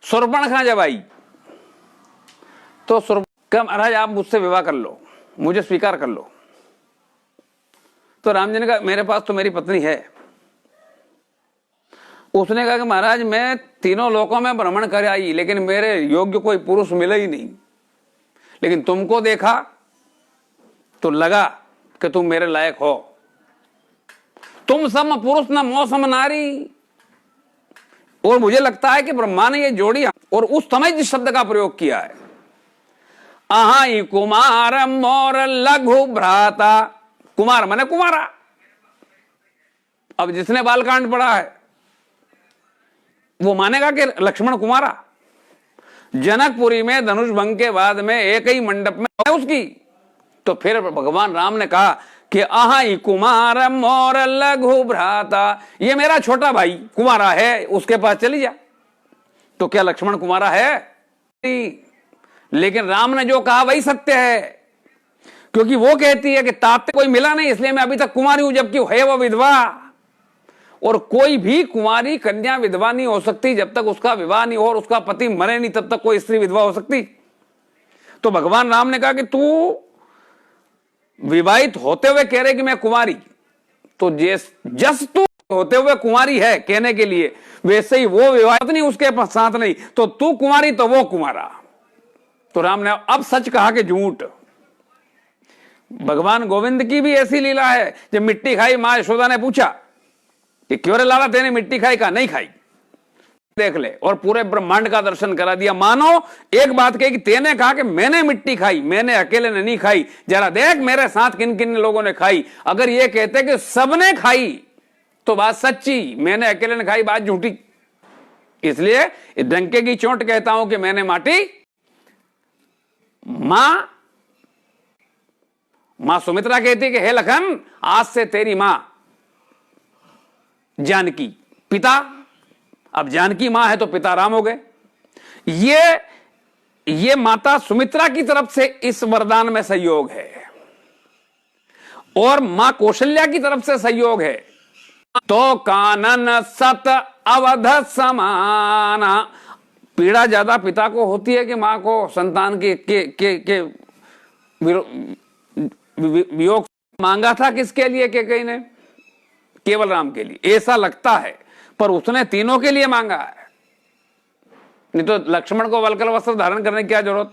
शूर्पणखा जब आई तो कहा महाराज आप मुझसे विवाह कर लो, मुझे स्वीकार कर लो। तो राम जी ने कहा मेरे पास तो मेरी पत्नी है। उसने कहा कि महाराज मैं तीनों लोकों में भ्रमण कर आई, लेकिन मेरे योग्य कोई पुरुष मिला ही नहीं, लेकिन तुमको देखा तो लगा कि तुम मेरे लायक हो। तुम सम पुरुष न मौसम नारी। और मुझे लगता है कि ब्रह्मा ने ये जोड़ी और उस समय जिस शब्द का प्रयोग किया है, अहाई कुमार मोर लघु भ्राता। कुमार माने कुमारा। अब जिसने बालकांड पढ़ा है वो मानेगा कि लक्ष्मण कुमारा। जनकपुरी में धनुष भंग के बाद में एक ही मंडप में है उसकी। तो फिर भगवान राम ने कहा कि अहाई कुमार मोर लघु भ्राता, ये मेरा छोटा भाई कुमारा है, उसके पास चली जा। तो क्या लक्ष्मण कुमारा है? लेकिन राम ने जो कहा वही सत्य है, क्योंकि वो कहती है कि ताते कोई मिला नहीं इसलिए मैं अभी तक कुमारी हूं, जबकि है वो विधवा। और कोई भी कुमारी कन्या विधवा नहीं हो सकती जब तक उसका विवाह नहीं हो और उसका पति मरे नहीं, तब तक कोई स्त्री विधवा हो सकती। तो भगवान राम ने कहा कि तू विवाहित होते हुए कह रहे कि मैं कुमारी, तो जस तू होते हुए कुमारी है कहने के लिए, वैसे ही वो विवाहित नहीं उसके साथ नहीं, तो तू कुमारी तो वो कुमारा। तो राम ने अब सच कहा कि झूठ। भगवान गोविंद की भी ऐसी लीला है। जब मिट्टी खाई, मां यशोदा ने पूछा कि क्यों रे लाला तेने मिट्टी खाई? का नहीं खाई, देख ले। और पूरे ब्रह्मांड का दर्शन करा दिया। मानो एक बात कही कि तेने कहा कि मैंने मिट्टी खाई, मैंने अकेले ने नहीं खाई, जरा देख मेरे साथ किन किन लोगों ने खाई। अगर ये कहते कि सबने खाई तो बात सच्ची, मैंने अकेले ने खाई बात झूठी। इसलिए डंके की चोट कहता हूं कि मैंने माटी। मां सुमित्रा कहती कि हे लखन आज से तेरी मां जानकी, पिता अब जानकी मां है तो पिता राम हो गए। ये माता सुमित्रा की तरफ से इस वरदान में सहयोग है और मां कौशल्या की तरफ से सहयोग है। तो कानन सत अवध समाना। पीड़ा ज्यादा पिता को होती है कि मां को संतान के वियोग। मांगा था किसके लिए? कि कहीं ने केवल राम के लिए, ऐसा लगता है, पर उसने तीनों के लिए मांगा है। नहीं तो लक्ष्मण को वल्कल वस्त्र धारण करने की क्या जरूरत?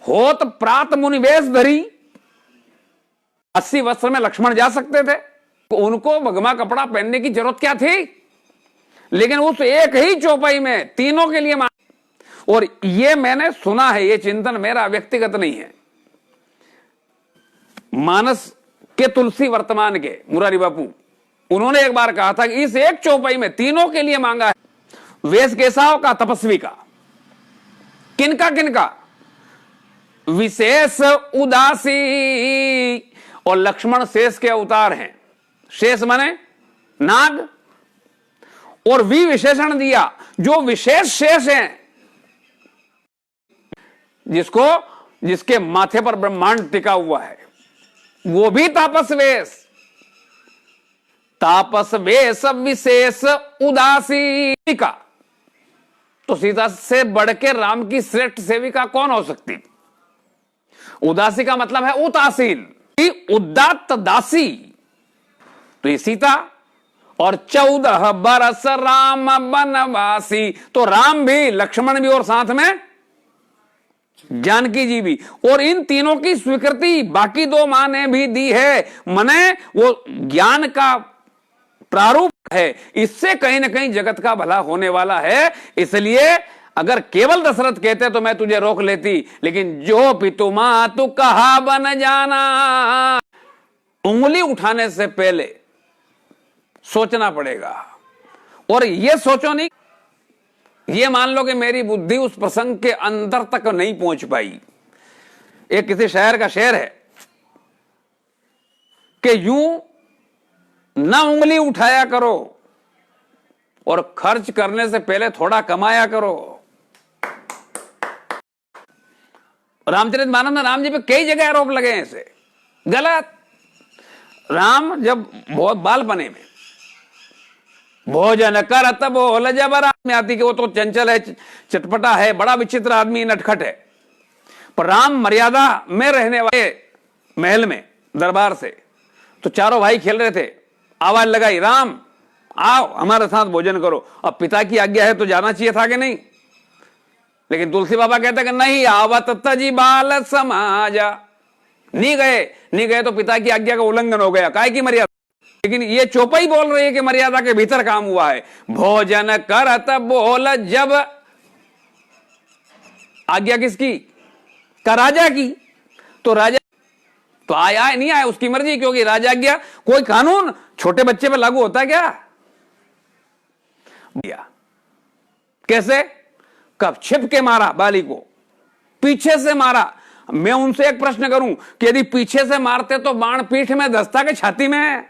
होत प्रात मुनिवेश धरी, 80 वस्त्र में लक्ष्मण जा सकते थे, तो उनको भगवा कपड़ा पहनने की जरूरत क्या थी? लेकिन उस एक ही चौपाई में तीनों के लिए मांगा। और ये मैंने सुना है, ये चिंतन मेरा व्यक्तिगत नहीं है, मानस के तुलसी वर्तमान के मुरारी बापू, उन्होंने एक बार कहा था कि इस एक चौपाई में तीनों के लिए मांगा है। वेश केसाव का, तपस्वी का, किनका किनका? विशेष उदासी। और लक्ष्मण शेष के अवतार हैं। शेष माने नाग, और वी विशेषण दिया जो विशेष शेष हैं, जिसके माथे पर ब्रह्मांड टिका हुआ है, वो भी तापस वेश। तापस वेश विशेष उदासी का। तो सीता से बढ़ के राम की श्रेष्ठ सेविका कौन हो सकती? उदासी का मतलब है उदासीन, उदात्त दासी। तो ये सीता। और 14 बरस राम बनवासी। तो राम भी, लक्ष्मण भी और साथ में जानकी जी भी। और इन तीनों की स्वीकृति बाकी दो मां ने भी दी है। मने वो ज्ञान का प्रारूप है, इससे कहीं ना कहीं जगत का भला होने वाला है। इसलिए अगर केवल दशरथ कहते तो मैं तुझे रोक लेती, लेकिन जो पितु मां तू कहा बन जाना, उंगली उठाने से पहले सोचना पड़ेगा। और ये सोचो नहीं, ये मान लो कि मेरी बुद्धि उस प्रसंग के अंदर तक नहीं पहुंच पाई। एक किसी शहर का शेर है कि यूं ना उंगली उठाया करो और खर्च करने से पहले थोड़ा कमाया करो। रामचरितमानस में राम जी पे कई जगह आरोप लगे हैं ऐसे, गलत। राम जब बहुत बालपने में भोजन करत बोल जबरा, में आती कि वो तो चंचल है, चटपटा है, बड़ा विचित्र आदमी, नटखट है। पर राम मर्यादा में रहने वाले महल में दरबार से तो चारों भाई खेल रहे थे, आवाज लगाई, राम आओ हमारे साथ भोजन करो। अब पिता की आज्ञा है तो जाना चाहिए था कि नहीं, लेकिन तुलसी बाबा कहते कि नहीं, आवत तजी बाल समाजा, नहीं गए तो पिता की आज्ञा का उल्लंघन हो गया, काय की मर्यादा। लेकिन ये चौपाई बोल रही है कि मर्यादा के भीतर काम हुआ है। भोजन करत बोल जब, आज्ञा किसकी? का राजा की। तो राजा तो आया नहीं आया उसकी मर्जी, क्योंकि राजा आज्ञा, कोई कानून छोटे बच्चे पर लागू होता है क्या? कैसे? कब छिप के मारा बाली को, पीछे से मारा। मैं उनसे एक प्रश्न करूं कि यदि पीछे से मारते तो बाण पीठ में धंसता के छाती में?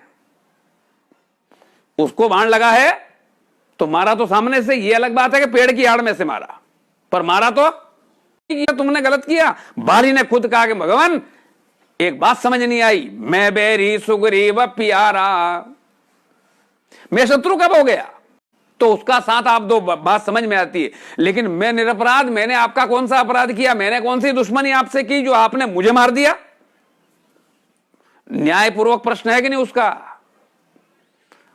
उसको बाण लगा है तो मारा तो सामने से, ये अलग बात है कि पेड़ की आड़ में से मारा, पर मारा तो तुमने गलत किया। बाली ने खुद कहा कि भगवान एक बात समझ नहीं आई, मैं बैरी सुग्रीव प्यारा, मैं शत्रु कब हो गया? तो उसका साथ आप दो बात समझ में आती है, लेकिन मैं निरपराध, मैंने आपका कौन सा अपराध किया? मैंने कौन सी दुश्मनी आपसे की जो आपने मुझे मार दिया? न्यायपूर्वक प्रश्न है कि नहीं उसका?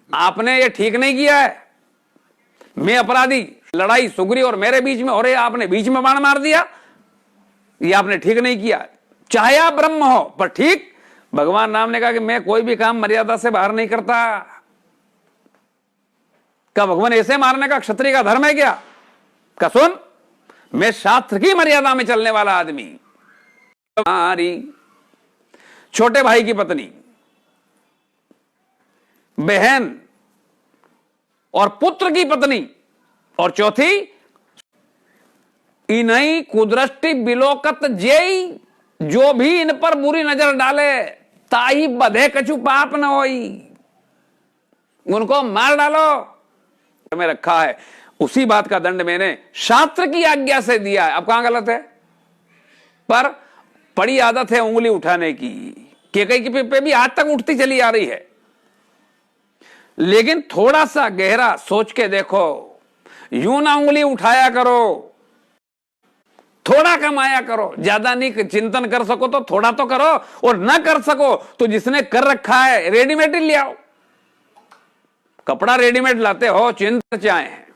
आपने ये ठीक नहीं किया है, मैं अपराधी, लड़ाई सुग्रीव और मेरे बीच में हो रही, आपने बीच में बाण मार दिया, ये आपने ठीक नहीं किया। चाहे आप ब्रह्म हो, पर ठीक भगवान राम ने कहा कि मैं कोई भी काम मर्यादा से बाहर नहीं करता। क्या भगवान ऐसे मारने का क्षत्रिय का धर्म है क्या? का सुन, मैं शास्त्र की मर्यादा में चलने वाला आदमी। हमारी छोटे भाई की पत्नी, बहन और पुत्र की पत्नी, और चौथी इन्हीं कुदृष्टि बिलोकत जेई, जो भी इन पर बुरी नजर डाले ताई बधे कछु पाप न होई, उनको मार डालो में रखा है। उसी बात का दंड मैंने शास्त्र की आज्ञा से दिया है। अब कहां गलत है? पर बड़ी आदत है उंगली उठाने की, केकई की पे भी आज तक उठती चली आ रही है। लेकिन थोड़ा सा गहरा सोच के देखो, यूं ना उंगली उठाया करो, थोड़ा कमाया करो, ज्यादा नहीं चिंतन कर सको तो थोड़ा तो करो, और ना कर सको तो जिसने कर रखा है रेडीमेड ही ले आओ। कपड़ा रेडीमेड लाते हो, चिंतन चाहे हैं।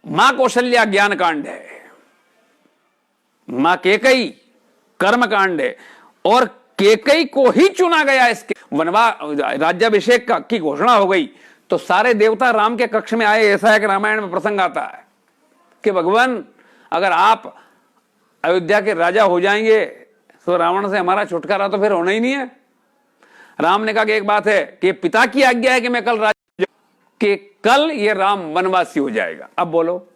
मां कौशल्या ज्ञान कांड है, मां केकई कर्म कांड है, और केकई को ही चुना गया। इसके राज्याभिषेक की घोषणा हो गई तो सारे देवता राम के कक्ष में आए। ऐसा है कि रामायण में प्रसंग आता है कि भगवान अगर आप अयोध्या के राजा हो जाएंगे तो रावण से हमारा छुटकारा तो फिर होना ही नहीं है। राम ने कहा कि एक बात है कि पिता की आज्ञा है कि मैं कल राजा, कि कल ये राम वनवासी हो जाएगा। अब बोलो।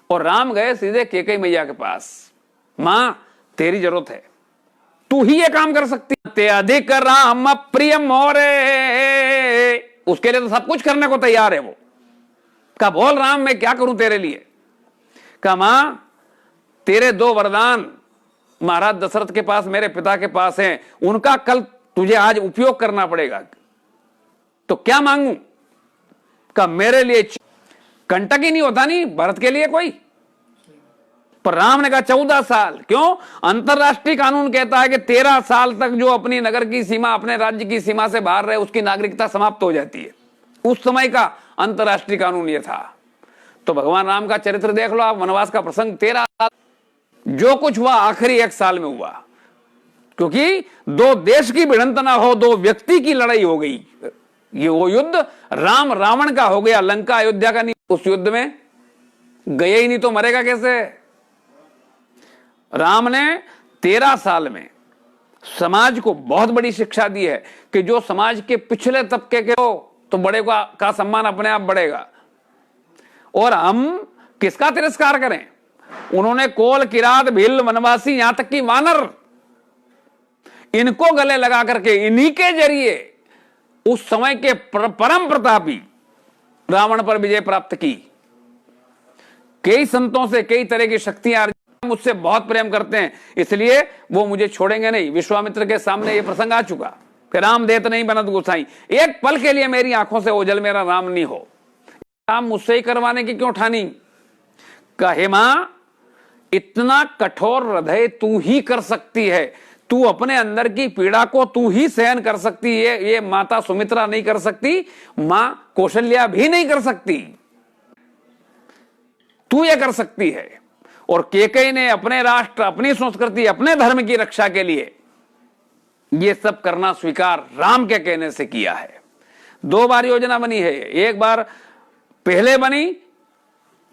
और राम गए सीधे केकई मैया के पास, मां तेरी जरूरत है, तू ही ये काम कर सकती है, ते अधिक राम प्रिय मोरे, उसके लिए तो सब कुछ करने को तैयार है वो। का बोल राम मैं क्या करूं तेरे लिए? का मां तेरे दो वरदान महाराज दशरथ के पास, मेरे पिता के पास हैं, उनका कल तुझे आज उपयोग करना पड़ेगा। तो क्या मांगू? का मेरे लिए कंटक ही नहीं होता नहीं भरत के लिए कोई। पर राम ने कहा 14 साल। क्यों? अंतरराष्ट्रीय कानून कहता है कि 13 साल तक जो अपनी नगर की सीमा, अपने राज्य की सीमा से बाहर रहे उसकी नागरिकता समाप्त हो जाती है। उस समय का अंतरराष्ट्रीय कानून यह था। तो भगवान राम का चरित्र देख लो आप, वनवास का प्रसंग 13 साल, जो कुछ हुआ आखिरी 1 साल में हुआ, क्योंकि दो देश की भिड़ंत ना हो, दो व्यक्ति की लड़ाई हो गई। ये वो युद्ध राम रावण का हो गया, लंका अयोध्या का नहीं। उस युद्ध में गए ही नहीं तो मरेगा कैसे? राम ने 13 साल में समाज को बहुत बड़ी शिक्षा दी है कि जो समाज के पिछले तबके के हो तो बड़े का सम्मान अपने आप बढ़ेगा। और हम किसका तिरस्कार करें? उन्होंने कोल, किरात, भील, वनवासी, यहां तक कि वानर, इनको गले लगा करके इन्हीं के जरिए उस समय के परम प्रतापी रावण पर विजय प्राप्त की। कई संतों से कई तरह की शक्तियां, मुझसे बहुत प्रेम करते हैं, इसलिए वो मुझे छोड़ेंगे नहीं। विश्वामित्र के सामने ये प्रसंग आ चुका कि राम देत नहीं बनत गोसाई, एक पल के लिए मेरी आंखों से ओझल मेरा राम नहीं हो। काम मुझसे ही करवाने की क्यों ठानी? कहे मां, इतना कठोर हृदय तू ही कर सकती है, तू अपने अंदर की पीड़ा को तू ही सहन कर सकती है। ये माता सुमित्रा नहीं कर सकती, मां कौशल्या भी नहीं कर सकती, तू ये कर सकती है। और केकई ने अपने राष्ट्र, अपनी संस्कृति, अपने धर्म की रक्षा के लिए ये सब करना स्वीकार राम के कहने से किया है। 2 बार योजना बनी है। एक बार पहले बनी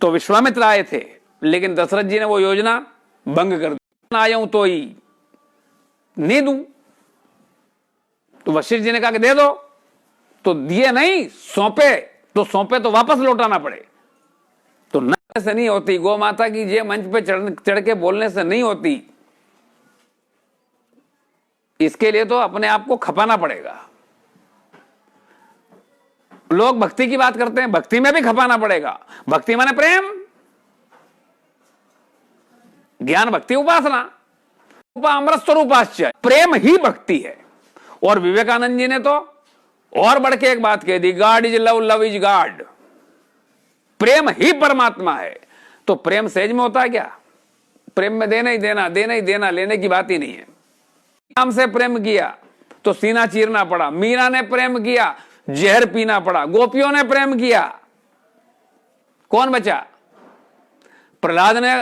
तो विश्वामित्र आए थे, लेकिन दशरथ जी ने वो योजना भंग कर दी। आया हूं तो ही नहीं दूं, तो वशिष्ठ जी ने कहा कि दे दो, तो दिए नहीं, सौंपे तो वापस लौटाना पड़े। तो न से नहीं होती गौ माता की जय मंच पे चढ़ के बोलने से नहीं होती, इसके लिए तो अपने आप को खपाना पड़ेगा। लोग भक्ति की बात करते हैं, भक्ति में भी खपाना पड़ेगा। भक्ति माने प्रेम, ज्ञान भक्ति उपासना, अमृत स्वरूपाश्चर्य, प्रेम ही भक्ति है। और विवेकानंद जी ने तो और बढ़ के एक बात कह दी, God is love, love is God. प्रेम ही परमात्मा है। तो प्रेम सहज में होता है क्या? प्रेम में देना ही देना, देना ही देना, लेने की बात ही नहीं है। राम से प्रेम किया तो सीना चीरना पड़ा, मीरा ने प्रेम किया जहर पीना पड़ा, गोपियों ने प्रेम किया, कौन बचा? प्रहलाद ने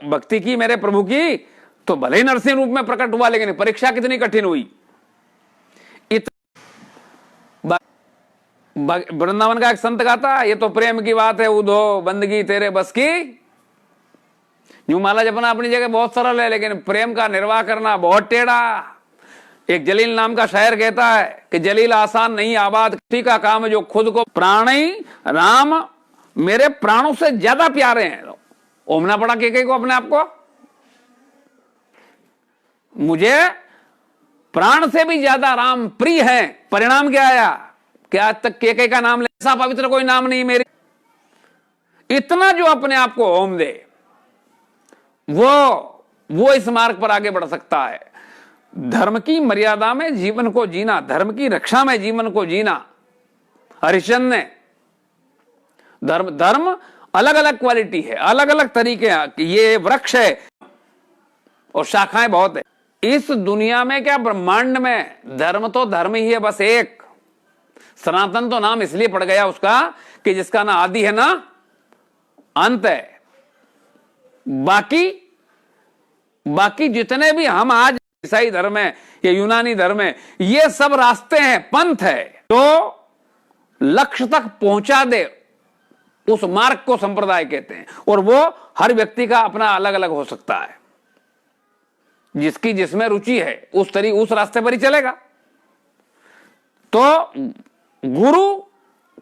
भक्ति की मेरे प्रभु की तो भले ही नरसिंह रूप में प्रकट हुआ, लेकिन परीक्षा कितनी कठिन हुई। वृंदावन का एक संत गाता, ये तो प्रेम की बात है उधो, बंदगी तेरे बस की। यूं माला जपना अपनी जगह बहुत सरल है, लेकिन प्रेम का निर्वाह करना बहुत टेढ़ा। एक जलील नाम का शायर कहता है कि जलील आसान नहीं आबाद किसी का काम है जो खुद को प्राणी राम मेरे प्राणों से ज्यादा प्यारे हैं। ओमना पड़ा केके को अपने आप को, मुझे प्राण से भी ज्यादा राम प्रिय है। परिणाम क्या आया कि आज तक केके का नाम ले, ऐसा पवित्र कोई नाम नहीं मेरे। इतना जो अपने आप को ओम दे वो इस मार्ग पर आगे बढ़ सकता है। धर्म की मर्यादा में जीवन को जीना, धर्म की रक्षा में जीवन को जीना। हरिश्चंद्र ने धर्म अलग अलग क्वालिटी है, अलग अलग तरीके हैं। ये वृक्ष है और शाखाएं बहुत है। इस दुनिया में क्या, ब्रह्मांड में धर्म तो धर्म ही है, बस एक। सनातन तो नाम इसलिए पड़ गया उसका कि जिसका ना आदि है ना अंत है। बाकी जितने भी हम आज ईसाई धर्म है या यूनानी धर्म है, ये सब रास्ते हैं, पंथ है तो लक्ष्य तक पहुंचा दे, उस मार्ग को संप्रदाय कहते हैं। और वो हर व्यक्ति का अपना अलग अलग हो सकता है। जिसकी जिसमें रुचि है उस रास्ते पर ही चलेगा। तो गुरु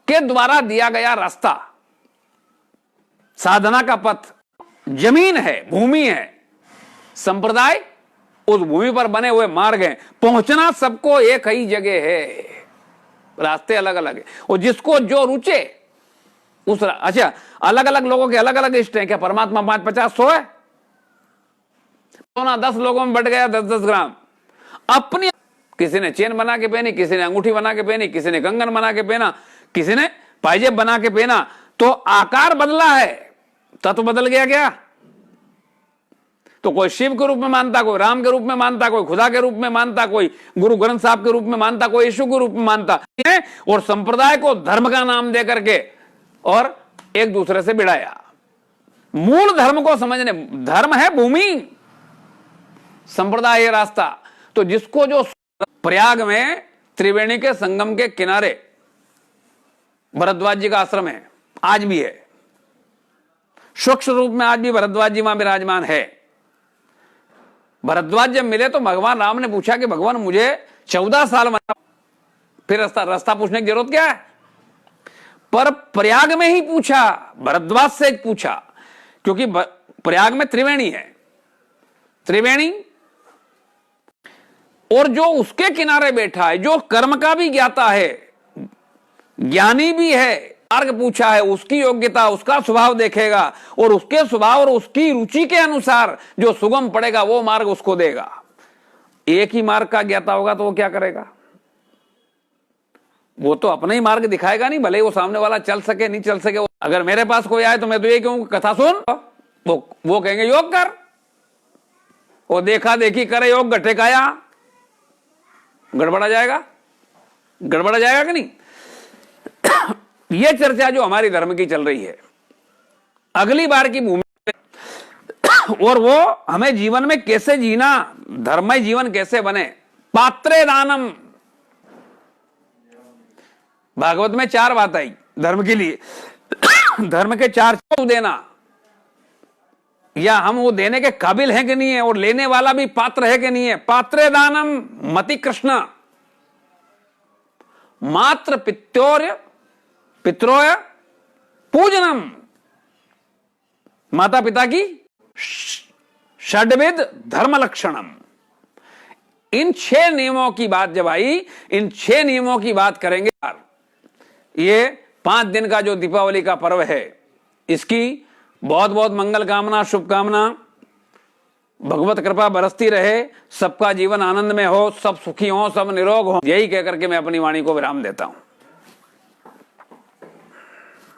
के द्वारा दिया गया रास्ता, साधना का पथ जमीन है, भूमि है। संप्रदाय उस भूमि पर बने हुए मार्ग हैं। पहुंचना सबको एक ही जगह है, रास्ते अलग अलग है। और जिसको जो रुचे उस अच्छा, अलग अलग लोगों के अलग अलग इष्ट हैं। क्या परमात्मा 5, 50, 100 है? सोना 10 लोगों में बढ़ गया 10-10 ग्राम। अपनी किसी ने चेन बना के पहनी, किसी ने अंगूठी बना के पहनी, किसी ने कंगन बना के पहना, किसी ने पायजेब बना के पहना। तो आकार बदला है, तत्व बदल गया क्या? तो कोई शिव के रूप में मानता, कोई राम के रूप में मानता, कोई खुदा के रूप में मानता, कोई गुरु ग्रंथ साहब के रूप में मानता, कोई यीशु के रूप में मानता। और संप्रदाय को धर्म का नाम दे करके और एक दूसरे से भिड़ाया। मूल धर्म को समझने, धर्म है भूमि, संप्रदाय है रास्ता। तो जिसको जो प्रयाग में त्रिवेणी के संगम के किनारे भरद्वाज जी का आश्रम है, आज भी है, सूक्ष्म रूप में आज भी भरद्वाज जी वहां विराजमान है। भरद्वाज जब मिले तो भगवान राम ने पूछा कि भगवान मुझे 14 साल में, फिर रास्ता पूछने की जरूरत क्या है? पर प्रयाग में ही पूछा, भरद्वाज से पूछा, क्योंकि प्रयाग में त्रिवेणी है। त्रिवेणी और जो उसके किनारे बैठा है, जो कर्म का भी ज्ञाता है, ज्ञानी भी है, मार्ग पूछा है, उसकी योग्यता, उसका स्वभाव देखेगा और उसके स्वभाव और उसकी रुचि के अनुसार जो सुगम पड़ेगा वो मार्ग उसको देगा। एक ही मार्ग का ज्ञाता होगा तो वो क्या करेगा? वो तो अपना ही मार्ग दिखाएगा नहीं, भले ही वो सामने वाला चल सके नहीं चल सके। अगर मेरे पास कोई आए तो मैं तो ये कहूं कथा सुन, वो कहेंगे योग कर, वो देखा देखी करे योग गट्ठे खाया, गड़बड़ा जाएगा, गड़बड़ा जाएगा कि नहीं? ये चर्चा जो हमारी धर्म की चल रही है अगली बार की भूमि और वो हमें जीवन में कैसे जीना, धर्ममय जीवन कैसे बने। पात्रे दानम, भागवत में 4 बात आई धर्म के लिए। धर्म के 4 देना, या हम वो देने के काबिल हैं कि नहीं है, और लेने वाला भी पात्र है कि नहीं है। पात्रे दानम मति कृष्ण, मात्र पित्रोय पूजनम, माता पिता की षड्विध धर्म लक्षणम। इन 6 नियमों की बात जब आई, इन 6 नियमों की बात करेंगे। ये 5 दिन का जो दीपावली का पर्व है, इसकी बहुत बहुत मंगल कामना, शुभकामना। भगवत कृपा बरसती रहे, सबका जीवन आनंद में हो, सब सुखी हो, सब निरोग हो। यही कहकर के मैं अपनी वाणी को विराम देता हूं।